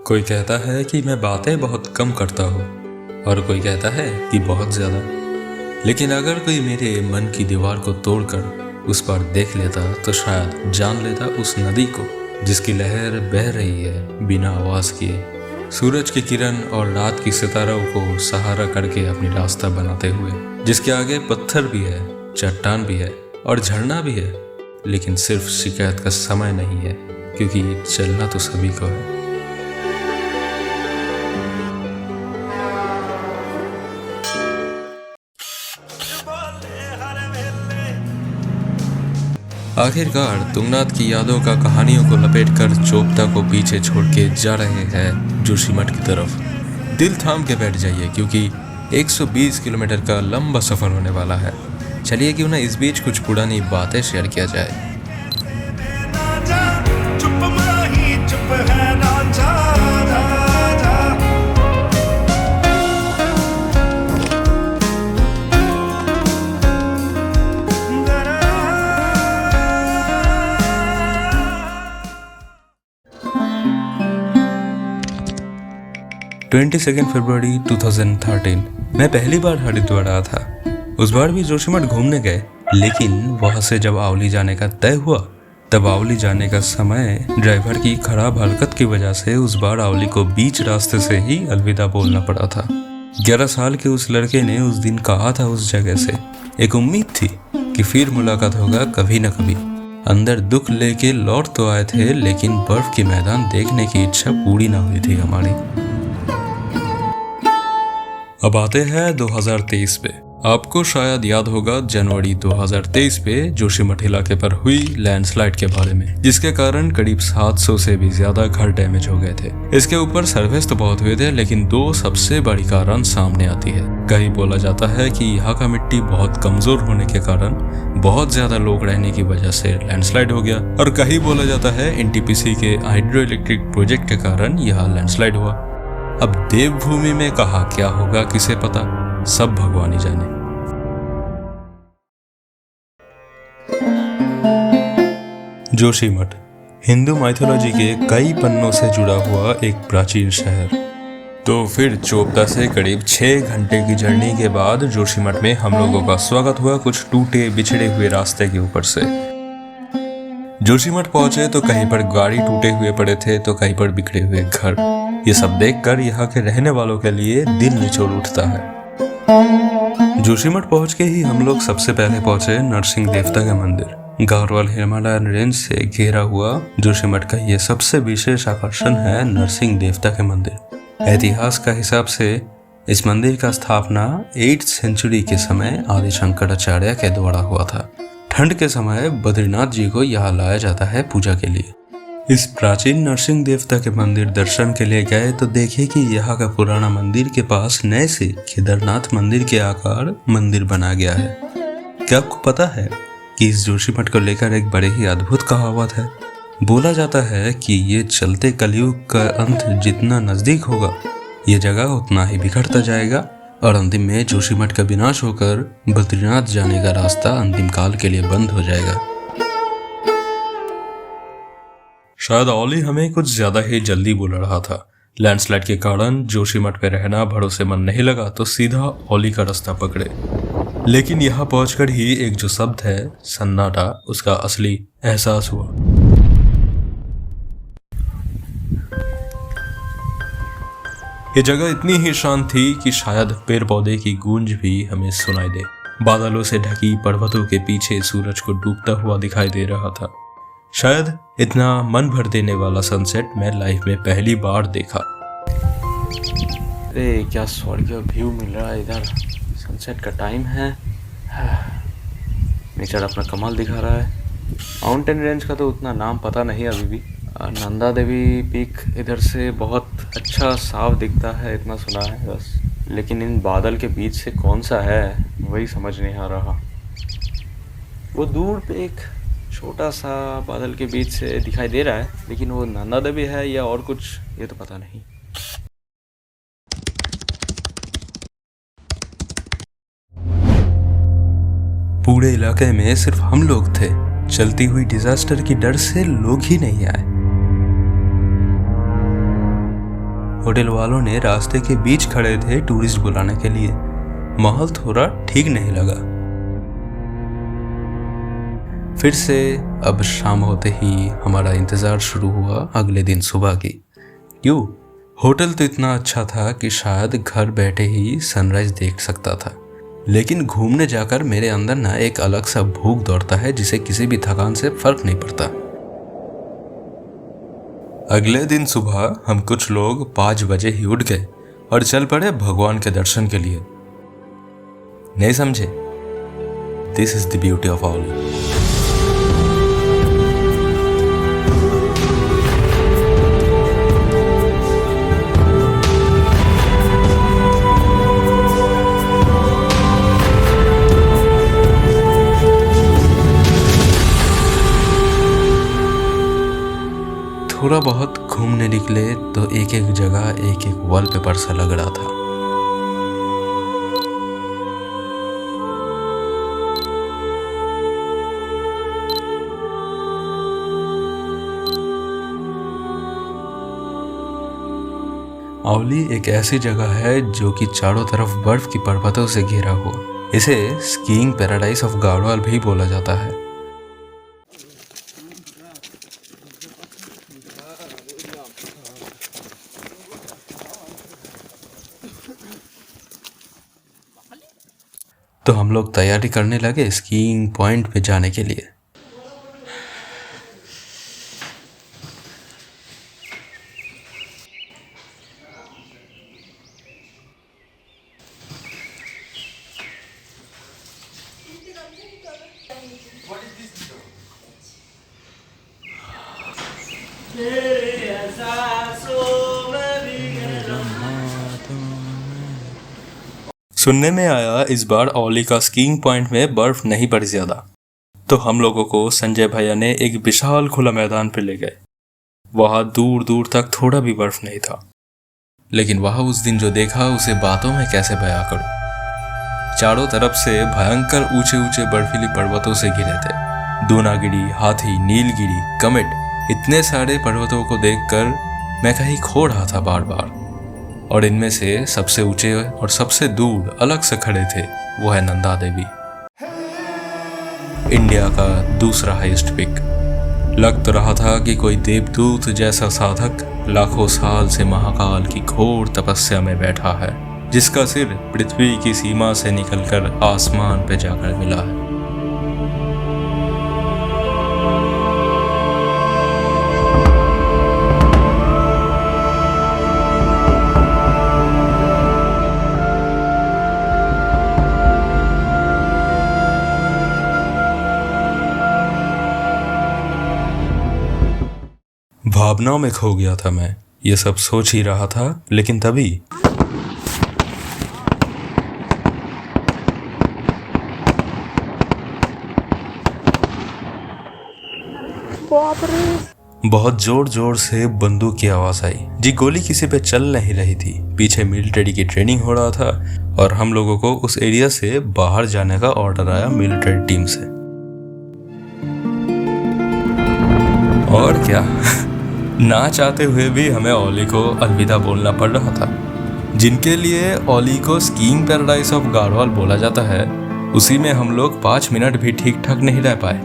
कोई कहता है कि मैं बातें बहुत कम करता हूँ और कोई कहता है कि बहुत ज़्यादा। लेकिन अगर कोई मेरे मन की दीवार को तोड़कर उस पर देख लेता तो शायद जान लेता उस नदी को जिसकी लहर बह रही है बिना आवाज़ किए, सूरज की किरण और रात की सितारों को सहारा करके अपनी रास्ता बनाते हुए, जिसके आगे पत्थर भी है, चट्टान भी है और झरना भी है, लेकिन सिर्फ शिकायत का समय नहीं है, क्योंकि चलना तो सभी को है। आखिरकार तुंगनाथ की यादों का कहानियों को लपेटकर चोपता को पीछे छोड़ के जा रहे हैं जोशीमठ की तरफ। दिल थाम के बैठ जाइए, क्योंकि 120 किलोमीटर का लंबा सफर होने वाला है। चलिए क्यों ना इस बीच कुछ पुरानी बातें शेयर किया जाए। 22 फरवरी 2013 मैं पहली बार हरिद्वार आया था। उस बार भी जोशीमठ घूमने गए, लेकिन वहां से जब आवली जाने का तय हुआ तब आवली जाने का समय ड्राइवर की खराब हरकत की वजह से उस बार आवली को बीच रास्ते से ही अलविदा बोलना पड़ा था। 11 साल के उस लड़के ने उस दिन कहा था उस जगह से। एक उम्मीद थी कि फिर मुलाकात होगा कभी न कभी। अंदर दुख लेके लौट तो आए थे, लेकिन बर्फ के मैदान देखने की इच्छा पूरी ना हुई थी हमारी। अब आते हैं 2023 पे। आपको शायद याद होगा जनवरी 2023 पे जोशीमठ इलाके पर हुई लैंडस्लाइड के बारे में, जिसके कारण करीब 700 से भी ज्यादा घर डैमेज हो गए थे। इसके ऊपर सर्वेस तो बहुत हुए थे, लेकिन दो सबसे बड़ी कारण सामने आती है। कहीं बोला जाता है कि यहाँ का मिट्टी बहुत कमजोर होने के कारण बहुत ज्यादा लोग रहने की वजह से लैंडस्लाइड हो गया, और कहीं बोला जाता है एनटीपीसी के हाइड्रो इलेक्ट्रिक प्रोजेक्ट के कारण यह लैंडस्लाइड हुआ। अब देवभूमि में कहा क्या होगा किसे पता, सब भगवान ही जाने। जोशीमठ हिंदू माइथोलॉजी के कई पन्नों से जुड़ा हुआ एक प्राचीन शहर। तो फिर चोपता से करीब 6 घंटे की जर्नी के बाद जोशीमठ में हम लोगों का स्वागत हुआ कुछ टूटे बिछड़े हुए रास्ते के ऊपर से। जोशीमठ पहुंचे तो कहीं पर गाड़ी टूटे हुए पड़े थे, तो कहीं पर बिखरे हुए घर। ये सब देखकर यहाँ के रहने वालों के लिए दिल निचोड़ उठता है। जोशीमठ पहुंच के ही हम लोग सबसे पहले पहुंचे नरसिंह देवता के मंदिर। गारवाल हिमालयन रेंज से घेरा हुआ जोशीमठ का ये सबसे विशेष आकर्षण है नरसिंह देवता के मंदिर। इतिहास का हिसाब से इस मंदिर का स्थापना 8th सेंचुरी के समय आदि शंकराचार्य के द्वारा हुआ था। ठंड के समय बद्रीनाथ जी को यहाँ लाया जाता है पूजा के लिए। इस प्राचीन नरसिंह देवता के मंदिर दर्शन के लिए गए तो देखे कि यहाँ का पुराना मंदिर के पास नए से केदारनाथ मंदिर के आकार मंदिर बना गया है। क्या आपको पता है कि इस जोशीमठ को लेकर एक बड़े ही अद्भुत कहावत है। बोला जाता है कि ये चलते कलयुग का अंत जितना नजदीक होगा, ये जगह उतना ही बिखरता जाएगा और अंतिम में जोशीमठ का विनाश होकर बद्रीनाथ जाने का रास्ता अंतिम काल के लिए बंद हो जाएगा। शायद ओली हमें कुछ ज्यादा ही जल्दी बोल रहा था। लैंडस्लाइड के कारण जोशीमठ पे रहना भरोसेमंद नहीं लगा तो सीधा ओली का रास्ता पकड़े। लेकिन यहाँ पहुंचकर ही एक जो शब्द है सन्नाटा, उसका असली एहसास हुआ। ये जगह इतनी ही शांत थी कि शायद पेड़ पौधे की गूंज भी हमें सुनाई दे। बादलों से ढकी पर्वतों के पीछे सूरज को डूबता हुआ दिखाई दे रहा था। शायद इतना मन भर देने वाला सनसेट मैं लाइफ में पहली बार देखा। अरे क्या स्वर्गीय व्यू मिल रहा है इधर। सनसेट का टाइम है। नेचर अपना कमाल दिखा रहा है। माउंटेन रेंज का तो उतना नाम पता नहीं अभी भी। नंदा देवी पीक इधर से बहुत अच्छा साफ दिखता है, इतना सुना है बस। लेकिन इन बादल के बीच से कौन सा है वही समझ नहीं आ रहा। वो दूर पे एक छोटा सा बादल के बीच से दिखाई दे रहा है, लेकिन वो नंदा देवी है या और कुछ ये तो पता नहीं। पूरे इलाके में सिर्फ हम लोग थे। चलती हुई डिजास्टर की डर से लोग ही नहीं आए। होटल वालों ने रास्ते के बीच खड़े थे टूरिस्ट बुलाने के लिए। माहौल थोड़ा ठीक नहीं लगा। फिर से अब शाम होते ही हमारा इंतज़ार शुरू हुआ अगले दिन सुबह की। क्यों? होटल तो इतना अच्छा था कि शायद घर बैठे ही सनराइज देख सकता था, लेकिन घूमने जाकर मेरे अंदर ना एक अलग सा भूख दौड़ता है जिसे किसी भी थकान से फर्क नहीं पड़ता। अगले दिन सुबह हम कुछ लोग 5 बजे ही उठ गए और चल पड़े भगवान के दर्शन के लिए। नहीं समझे? This is the beauty of all. थोड़ा बहुत घूमने निकले तो एक एक जगह एक एक वॉलपेपर सा लग रहा था। औली एक ऐसी जगह है जो कि चारों तरफ बर्फ की पर्वतों से घिरा हुआ। इसे स्कीइंग पैराडाइज ऑफ गाढ़वाल भी बोला जाता है। तो हम लोग तैयारी करने लगे स्कीइंग पॉइंट पे जाने के लिए। सुनने में आया इस बार औली का स्कीइंग पॉइंट में बर्फ नहीं पड़ी ज्यादा, तो हम लोगों को संजय भैया ने एक विशाल खुला मैदान पे ले गए। वहां दूर दूर तक थोड़ा भी बर्फ नहीं था, लेकिन वहां उस दिन जो देखा उसे बातों में कैसे बयां करूं। चारों तरफ से भयंकर ऊंचे ऊंचे बर्फीली पर्वतों से घिरे थे। दूनागिरी, हाथी, नीलगिरी, कमेट, इतने सारे पर्वतों को देखकर मैं कहीं खो रहा था बार बार। और इनमें से सबसे ऊंचे और सबसे दूर अलग से खड़े थे वो है नंदा देवी, इंडिया का दूसरा हाईएस्ट पिक। लग तो रहा था कि कोई देवदूत जैसा साधक लाखों साल से महाकाल की घोर तपस्या में बैठा है, जिसका सिर पृथ्वी की सीमा से निकलकर आसमान पे जाकर मिला है। भावनाओं में खो गया था मैं, ये सब सोच ही रहा था, लेकिन तभी बहुत जोर जोर से बंदूक की आवाज आई। जी गोली किसी पे चल नहीं रही थी। पीछे मिलिट्री की ट्रेनिंग हो रहा था और हम लोगों को उस एरिया से बाहर जाने का ऑर्डर आया मिलिट्री टीम से। और क्या ना चाहते हुए भी हमें औली को अलविदा बोलना पड़ रहा था। जिनके लिए औली को स्कीइंग पैराडाइज ऑफ गाढ़वाल बोला जाता है, उसी में हम लोग 5 मिनट भी ठीक ठाक नहीं रह पाए।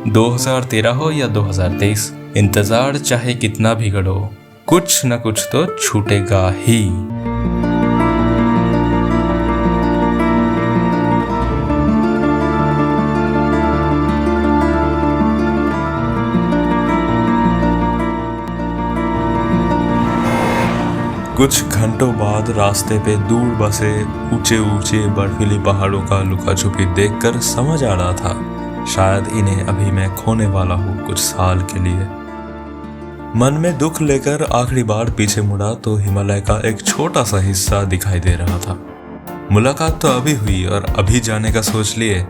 2013 हो या 2023, इंतजार चाहे कितना भी करो, कुछ न कुछ तो छूटेगा ही। कुछ घंटों बाद रास्ते पे दूर बसे ऊंचे ऊंचे बर्फीली पहाड़ों का लुका छुपी देखकर समझ आ रहा था शायद इन्हें अभी मैं खोने वाला हूँ कुछ साल के लिए। मन में दुख लेकर आखिरी बार पीछे मुड़ा तो हिमालय का एक छोटा सा हिस्सा दिखाई दे रहा था। मुलाकात तो अभी हुई और अभी जाने का सोच लिए,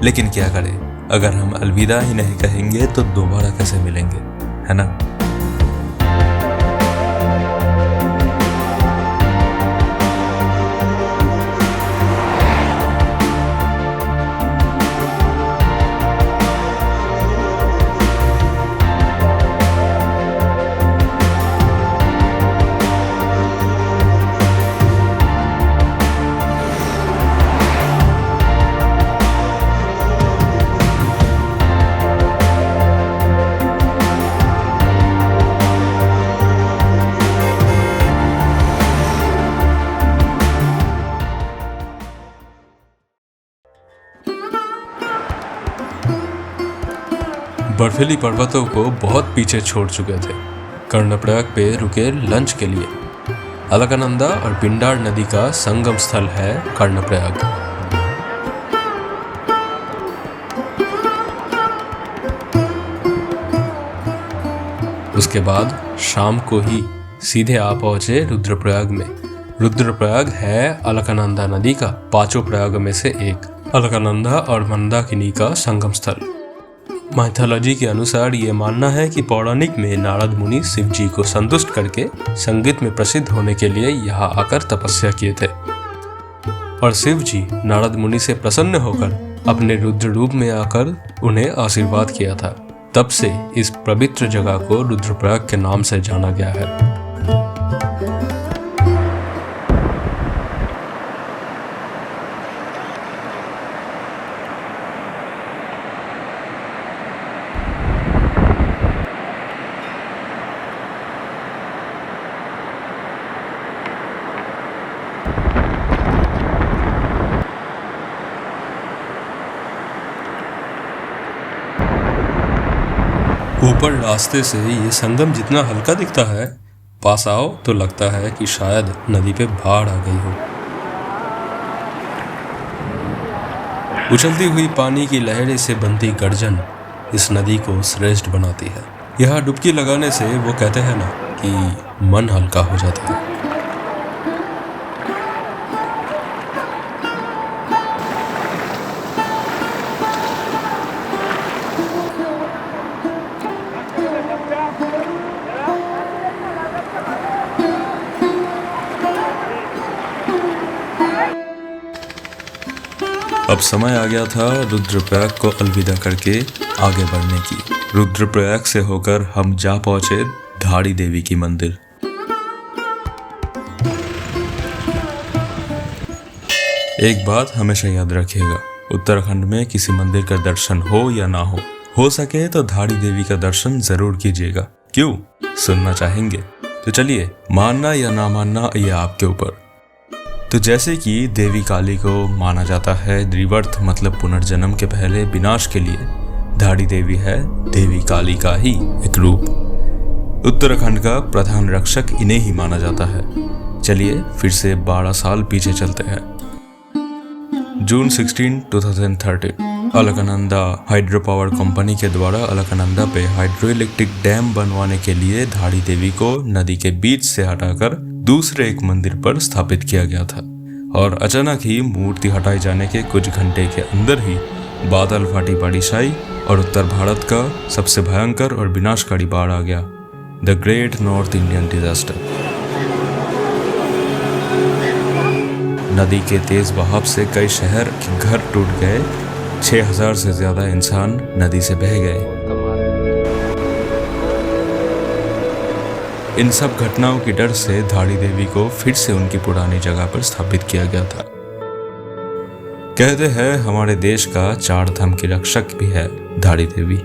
लेकिन क्या करें, अगर हम अलविदा ही नहीं कहेंगे तो दोबारा कैसे मिलेंगे, है ना। बर्फीली पर्वतों को बहुत पीछे छोड़ चुके थे। कर्णप्रयाग पे रुके लंच के लिए। अलकनंदा और पिंडार नदी का संगम स्थल है कर्णप्रयाग। उसके बाद शाम को ही सीधे आ पहुंचे रुद्रप्रयाग में। रुद्रप्रयाग है अलकनंदा नदी का 5 प्रयाग में से एक। अलकनंदा और मंदाकिनी का संगम स्थल। माइथोलॉजी के अनुसार ये मानना है कि पौराणिक में नारद मुनि शिव जी को संतुष्ट करके संगीत में प्रसिद्ध होने के लिए यहाँ आकर तपस्या किए थे और शिव जी नारद मुनि से प्रसन्न होकर अपने रुद्र रूप में आकर उन्हें आशीर्वाद किया था। तब से इस पवित्र जगह को रुद्रप्रयाग के नाम से जाना गया है। ऊपर रास्ते से ये संगम जितना हल्का दिखता है, पास आओ तो लगता है कि शायद नदी पे बाढ़ आ गई हो। उछलती हुई पानी की लहरें से बनती गर्जन इस नदी को श्रेष्ठ बनाती है। यहाँ डुबकी लगाने से वो कहते हैं ना कि मन हल्का हो जाता है। अब समय आ गया था रुद्रप्रयाग को अलविदा करके आगे बढ़ने की। रुद्रप्रयाग से होकर हम जा पहुंचे धाड़ी देवी की मंदिर। एक बात हमेशा याद रखिएगा, उत्तराखंड में किसी मंदिर का दर्शन हो या ना हो सके तो धाड़ी देवी का दर्शन जरूर कीजिएगा। क्यों? सुनना चाहेंगे? तो चलिए, मानना या ना मानना ये आपके ऊपर। तो जैसे कि देवी काली को माना जाता है रिवर्थ मतलब पुनर्जन्म के पहले विनाश के लिए, धाड़ी देवी है देवी काली का ही एक रूप। उत्तराखंड का प्रधान रक्षक इन्हें ही माना जाता है। चलिए फिर से 12 साल पीछे चलते हैं। जून 16, 2013 अलकनंदा हाइड्रो पावर कंपनी के द्वारा अलकनंदा पे हाइड्रो इलेक्ट्रिक डैम बनवाने के लिए धाड़ी देवी को नदी के बीच से हटाकर दूसरे एक मंदिर पर स्थापित किया गया था और अचानक ही मूर्ति हटाए जाने के कुछ घंटे के अंदर ही बादल फाटी बारिश आई और उत्तर भारत का सबसे भयंकर और विनाशकारी बाढ़ आ गया, the great north Indian disaster. नदी के तेज बहाव से कई शहर के घर टूट गए, 6000 से ज्यादा इंसान नदी से बह गए। इन सब घटनाओं की डर से धाड़ी देवी को फिर से उनकी पुरानी जगह पर स्थापित किया गया था। कहते हैं हमारे देश का 4 धाम की रक्षक भी है धाड़ी देवी।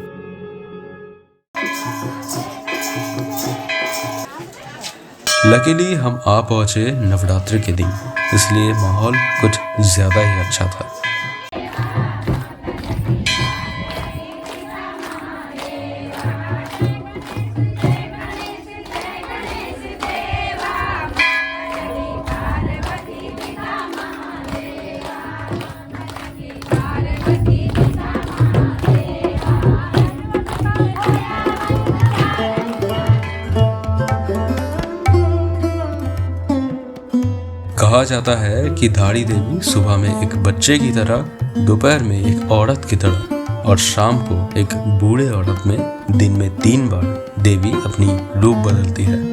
लकीली हम आ पहुंचे नवरात्रि के दिन, इसलिए माहौल कुछ ज्यादा ही अच्छा था। कहा जाता है कि धाड़ी देवी सुबह में एक बच्चे की तरह, दोपहर में एक औरत की तरह और शाम को एक बूढ़े औरत में दिन में 3 बार देवी अपनी रूप बदलती है।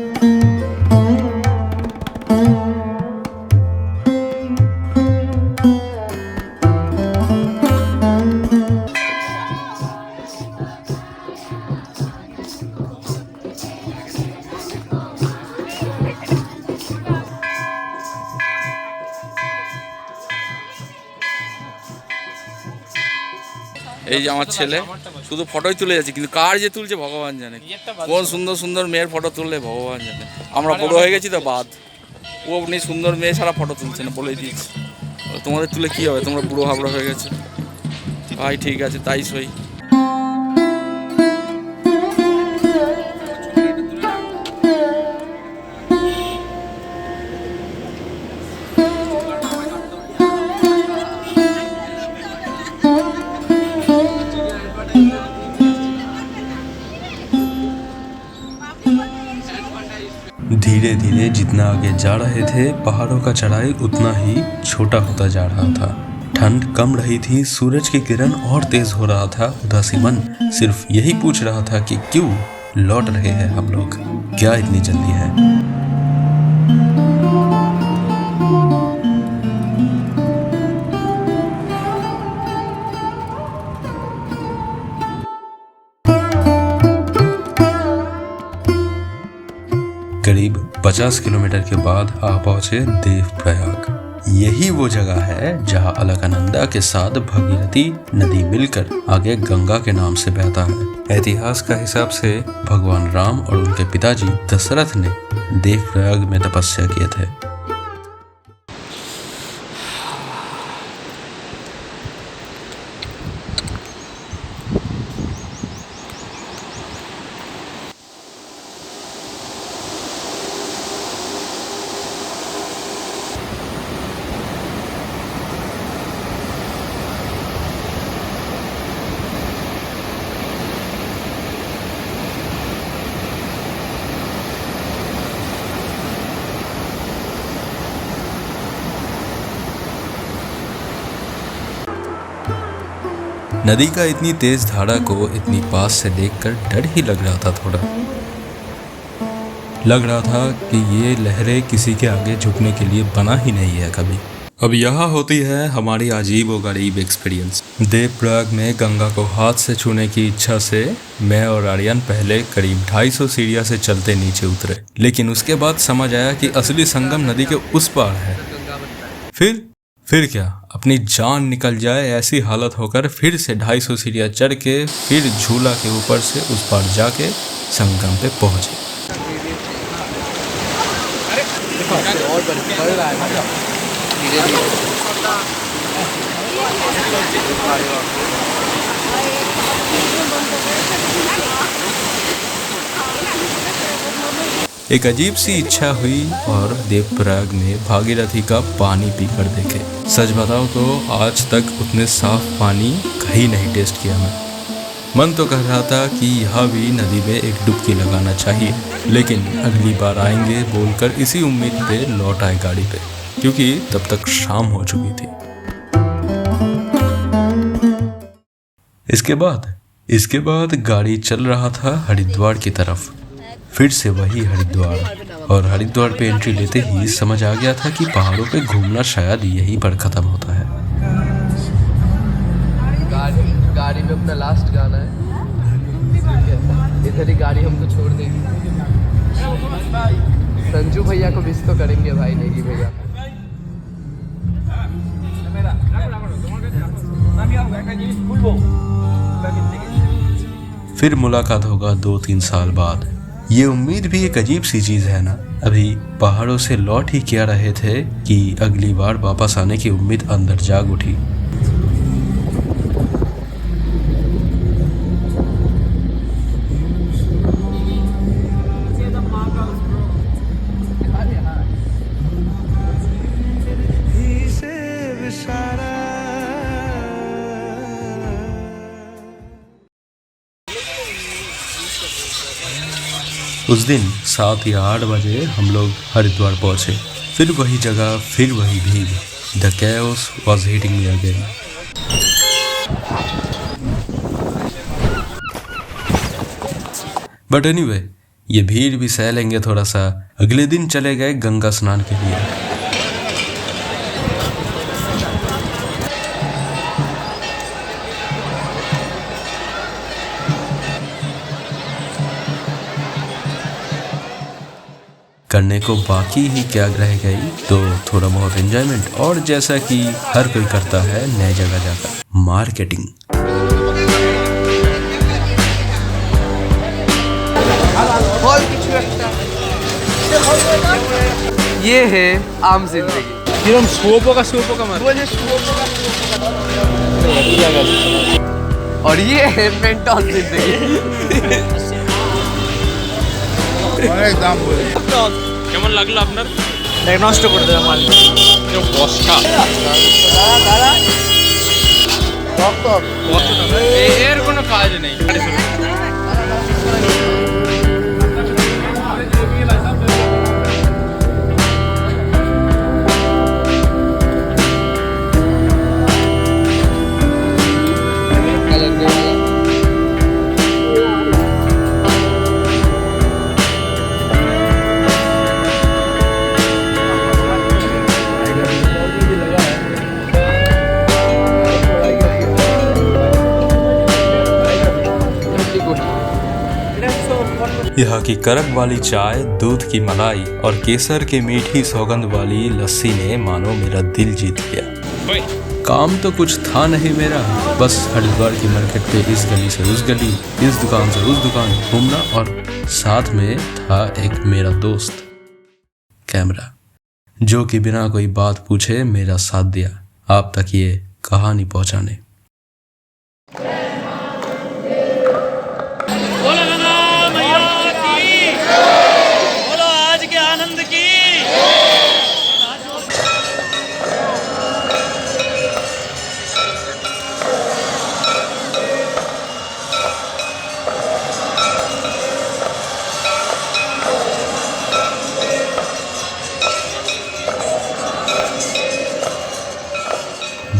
এই যে আমার ছেলে শুধু ফটোই তুলে যাচ্ছে, কিন্তু কার যে তুলছে ভগবান জানে। কোন সুন্দর সুন্দর মেয়ের ফটো তুললে ভগবান জানে। আমরা বড় হয়ে গেছি তো বাদ, ও আপনি সুন্দর মেয়ে ছাড়া ফটো তুলছে না, বলেই দিয়েছি। তোমাদের তুলে কি হবে, তোমরা বুড়ো হাবড়া হয়ে গেছে। ভাই ঠিক আছে, তাই সই। धीरे धीरे जितना आगे जा रहे थे पहाड़ों का चढ़ाई उतना ही छोटा होता जा रहा था। ठंड कम रही थी, सूरज की किरण और तेज हो रहा था। उदासी मन सिर्फ यही पूछ रहा था कि क्यों लौट रहे हैं हम लोग, क्या इतनी जल्दी है। करीब 50 किलोमीटर के बाद आ पहुंचे देवप्रयाग। यही वो जगह है जहां अलकनंदा के साथ भगीरथी नदी मिलकर आगे गंगा के नाम से बहता है। इतिहास का हिसाब से भगवान राम और उनके पिताजी दशरथ ने देवप्रयाग में तपस्या किए थे। नदी का इतनी तेज धारा को इतनी पास से देखकर डर ही लग रहा था। थोड़ा लग रहा था कि ये लहरें किसी के आगे झुकने के लिए बना ही नहीं है कभी। अब यहाँ होती है हमारी अजीब व गरीब एक्सपीरियंस। देवप्रयाग में गंगा को हाथ से छूने की इच्छा से मैं और आर्यन पहले करीब 250 सीढ़ियाँ से चलते नीचे उतरे, लेकिन उसके बाद समझ आया कि असली संगम नदी के उस पार है। फिर क्या, अपनी जान निकल जाए ऐसी हालत होकर फिर से 250 सीढ़ियाँ चढ़ के फिर झूला के ऊपर से उस पार जाके संगम पे पहुंचे। एक अजीब सी इच्छा हुई और देवप्रयाग में भागीरथी का पानी पीकर देखे। सच बताओ तो आज तक उतने साफ पानी कहीं नहीं टेस्ट किया मैं। मन तो कह रहा था कि यहाँ भी नदी में एक डुबकी लगाना चाहिए, लेकिन अगली बार आएंगे बोलकर इसी उम्मीद पे लौट आए गाड़ी पे, क्योंकि तब तक शाम हो चुकी थी। इसके बाद गाड़ी चल रहा था हरिद्वार की तरफ। फिर से वही हरिद्वार, और हरिद्वार पे एंट्री लेते ही समझ आ गया था कि पहाड़ों पे घूमना शायद यहीं पर खत्म होता है। गाड़ी में अपना लास्ट गाना है, इधर ही गाड़ी हमको छोड़ देगी। संजू भैया को मिस तो करेंगे भाई, नेगी भैया। फिर मुलाकात होगा 2-3 साल बाद। ये उम्मीद भी एक अजीब सी चीज है ना। अभी पहाड़ों से लौट ही क्या रहे थे कि अगली बार वापस आने की उम्मीद अंदर जाग उठी। उस दिन 7 या 8 बजे हम लोग हरिद्वार पहुंचे। फिर वही जगह, फिर वही भीड़। The chaos was hitting me again। But anyway, ये भीड़ भी सह लेंगे थोड़ा सा। अगले दिन चले गए गंगा स्नान के लिए। करने को बाकी ही क्या रह गई, तो थोड़ा बहुत एंजॉयमेंट, और जैसा कि हर कोई करता है नई जगह जाकर, मार्केटिंग। ये है आम जिंदगी। और ये है मेंटल जिंदगी। কেমন লাগলো আপনার? নষ্ট করে দেবে মাল বস্তা এর কোনো কাজ নেই। यहाँ की कड़क वाली चाय, दूध की मलाई और केसर के मीठी सौगंध वाली लस्सी ने मानो मेरा दिल जीत लिया। काम तो कुछ था नहीं मेरा, बस हरिद्वार की मार्केट पे इस गली से उस गली, इस दुकान से उस दुकान घूमना, और साथ में था एक मेरा दोस्त कैमरा, जो कि बिना कोई बात पूछे मेरा साथ दिया आप तक ये कहानी पहुंचाने। बोलो आज के आनंद की।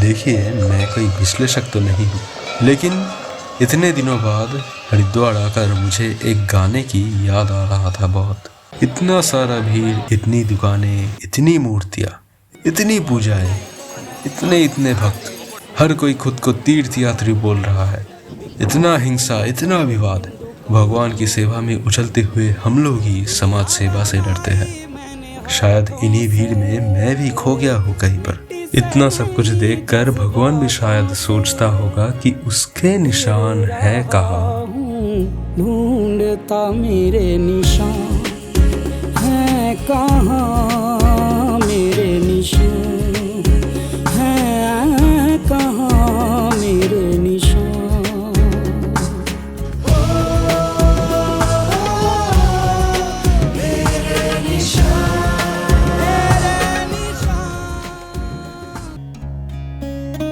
देखिए, मैं कोई विश्लेषक तो नहीं हूँ, लेकिन इतने दिनों बाद हरिद्वार आकर मुझे एक गाने की याद आ रहा था बहुत। इतना सारा भीड़, इतनी दुकानें, इतनी मूर्तियाँ, इतनी पूजाएं, इतने भक्त, हर कोई खुद को तीर्थ यात्री बोल रहा है। इतना हिंसा, इतना विवाद, भगवान की सेवा में उछलते हुए हम लोग ही समाज सेवा से डरते हैं। शायद इन्हीं भीड़ में मैं भी खो गया हूँ कहीं पर। इतना सब कुछ देखकर भगवान भी शायद सोचता होगा कि उसके निशान है कहाँ। ढूंढता मेरे निशान है कहाँ, मेरे निशान है कहाँ, मेरे निशान।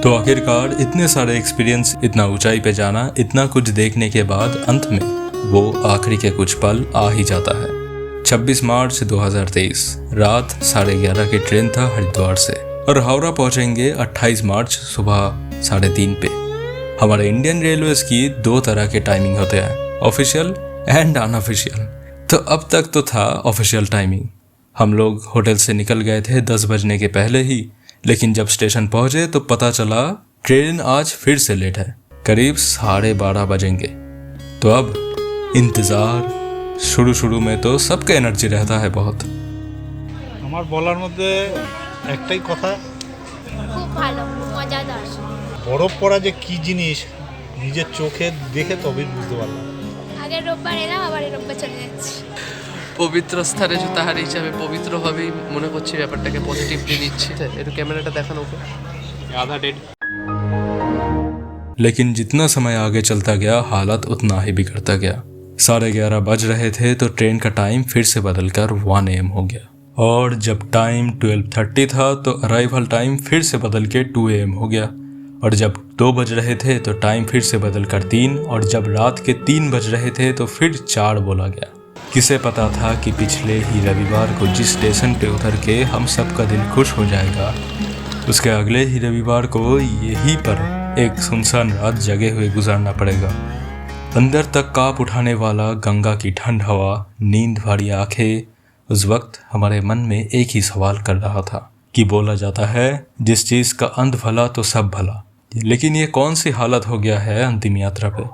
तो आखिरकार इतने सारे एक्सपीरियंस, इतना ऊंचाई पे जाना, इतना कुछ देखने के बाद अंत में वो आखिरी के कुछ पल आ ही जाता है। 26 मार्च 2023 रात 11:30 की ट्रेन था हरिद्वार से, और हावड़ा पहुंचेंगे 28 मार्च सुबह 3:30 पे। हमारे इंडियन रेलवेज की 2 तरह के टाइमिंग होते हैं, ऑफिशियल एंड अनऑफिशियल। तो अब तक तो था ऑफिशियल टाइमिंग। हम लोग होटल से निकल गए थे 10 बजने के पहले ही, लेकिन जब स्टेशन पहुंचे तो पता चला ट्रेन आज फिर से लेट है, करीब 12:30 बजेंगे। तो अब इंतज़ार। शुरू में तो सबका एनर्जी रहता है बहुत। আমার বলার মধ্যে একটাই কথা, খুব ভালো, মজাদার। বরফ পড়া যে কি জিনিস নিজের চোখে দেখে তবেই বুঝতে পারলাম। আগের রোববার এলাম, আবার এই রোববার চলে যাচ্ছি। পবিত্র স্থানে জুতাহারি হিসাবে পবিত্রভাবেই মনে করছি ব্যাপারটাকে পজিটিভলি নিচ্ছি। একটু ক্যামেরাটা দেখানো ওকে। আধা ডেড। लेकिन जितना समय आगे चलता गया हालत उतना ही बिगड़ता गया। 11:30 बज रहे थे तो ट्रेन का टाइम फिर से बदलकर 1 AM हो गया, और जब टाइम 12:30 था तो अराइवल टाइम फिर से बदल के 2 AM हो गया, और जब 2 बज रहे थे तो टाइम फिर से बदलकर 3, और जब रात के 3 बज रहे थे तो फिर 4 बोला गया। किसे पता था कि पिछले ही रविवार को जिस स्टेशन पे उतर के हम सबका दिल खुश हो जाएगा, उसके अगले ही रविवार को यहीं पर एक सुनसान रात जगे हुए गुजारना पड़ेगा। अंदर तक कांप उठाने वाला गंगा की ठंड हवा, नींद भरी आंखें, उस वक्त हमारे मन में एक ही सवाल कर रहा था कि बोला जाता है जिस चीज़ का अंत भला तो सब भला, लेकिन ये कौन सी हालत हो गया है अंतिम यात्रा पे।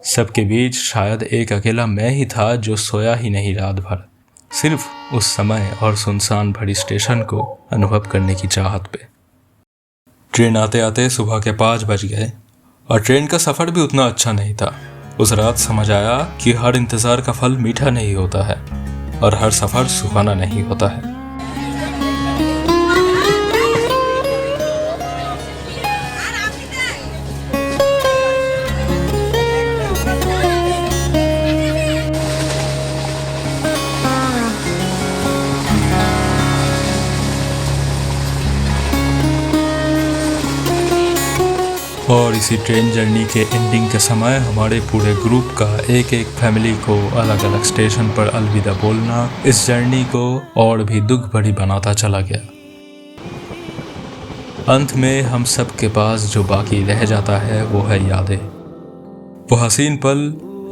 सबके बीच शायद एक अकेला मैं ही था जो सोया ही नहीं रात भर, सिर्फ उस समय और सुनसान भरी स्टेशन को अनुभव करने की चाहत पे। ट्रेन आते आते सुबह के 5 बज गए, और ट्रेन का सफ़र भी उतना अच्छा नहीं था। उस रात समझ आया कि हर इंतज़ार का फल मीठा नहीं होता है, और हर सफ़र सुहाना नहीं होता है। और इसी ट्रेन जर्नी के एंडिंग के समय हमारे पूरे ग्रुप का एक एक फैमिली को अलग अलग स्टेशन पर अलविदा बोलना इस जर्नी को और भी दुख भरी बनाता चला गया। अंत में हम सब के पास जो बाकी रह जाता है वो है यादें, वो हसीन पल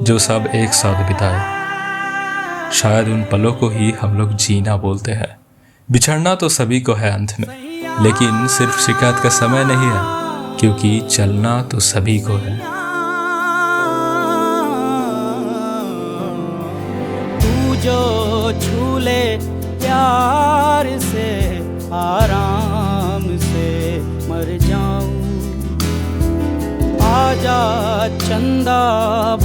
जो सब एक साथ बिताए। शायद उन पलों को ही हम लोग जीना बोलते हैं। बिछड़ना तो सभी को है अंत में, लेकिन सिर्फ शिकायत का समय नहीं है, क्योंकि चलना तो सभी को है। आराम से मर जाऊं। आजा चंदा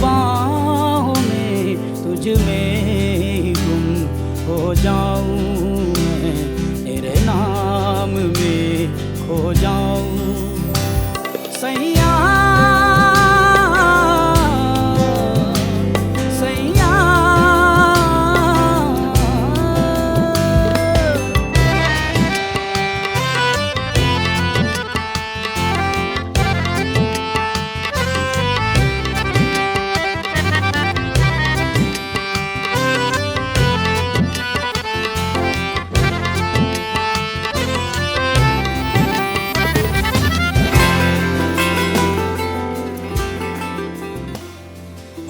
बाहों में, तुझ में ही गुम हो जाऊं मैं, तेरे नाम में खो जाऊं। सैया सैया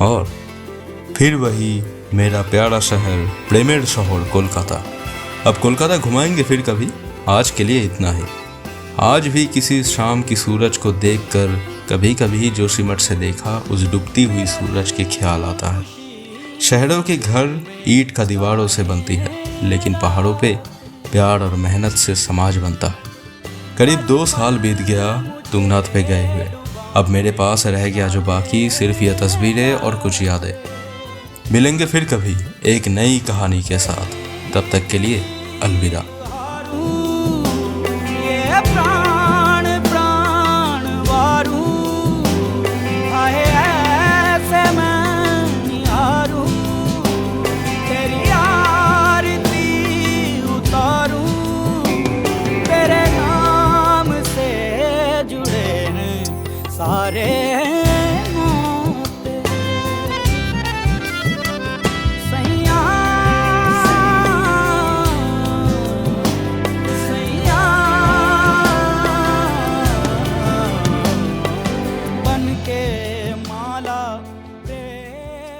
और फिर वही मेरा प्यारा शहर, प्रेमेर शहर कोलकाता। अब कोलकाता घुमाएंगे फिर कभी, आज के लिए इतना ही। आज भी किसी शाम की सूरज को देखकर कभी कभी जोशीमठ से देखा उस डूबती हुई सूरज के ख्याल आता है। शहरों के घर ईंट का दीवारों से बनती है, लेकिन पहाड़ों पे प्यार और मेहनत से समाज बनता है। करीब 2 साल बीत गया तुंगनाथ पे गए हुए। अब मेरे पास रह गया जो बाकी सिर्फ ये तस्वीरें और कुछ यादें। मिलेंगे फिर कभी एक नई कहानी के साथ, तब तक के लिए अलविदा। ये प्राण प्राण वारू, आए ऐसे मैं निहारूं, तेरी आरती उतारूं, तेरे नाम से जुड़े हैं सारे